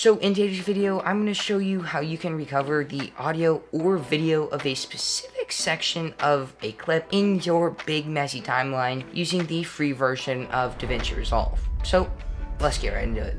So in today's video, I'm going to show you how you can recover the audio or video of a specific section of a clip in your big messy timeline using the free version of DaVinci Resolve. So let's get right into it.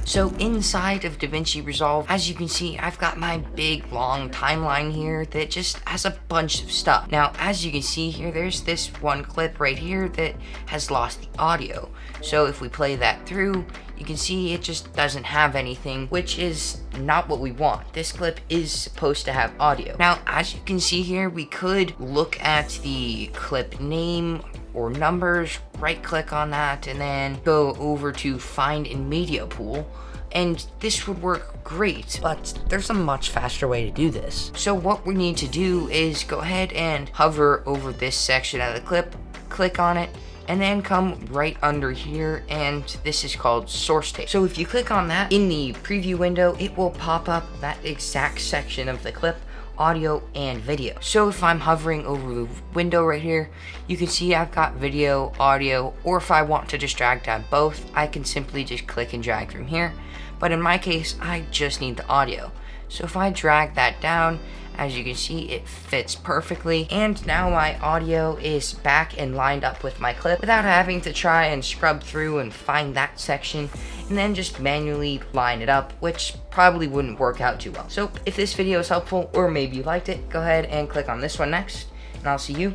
So inside of DaVinci Resolve, as you can see, I've got my big long timeline here that just has a bunch of stuff. Now, as you can see here, there's this one clip right here that has lost the audio. So if we play that through, you can see it just doesn't have anything, which is not what we want. This clip is supposed to have audio. Now, as you can see here, we could look at the clip name or numbers, right click on that, and then go over to find in media pool, and this would work great, but there's a much faster way to do this. So what we need to do is go ahead and hover over this section of the clip, click on it, and then come right under here, and this is called source tape. So if you click on that in the preview window, it will pop up that exact section of the clip, audio and video. So if I'm hovering over the window right here, you can see I've got video, audio, or if I want to just drag down both, I can simply just click and drag from here. But in my case, I just need the audio. So if I drag that down, as you can see, it fits perfectly, and now my audio is back and lined up with my clip without having to try and scrub through and find that section and then just manually line it up, which probably wouldn't work out too well. So if this video is helpful, or maybe you liked it, go ahead and click on this one next, and I'll see you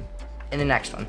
in the next one.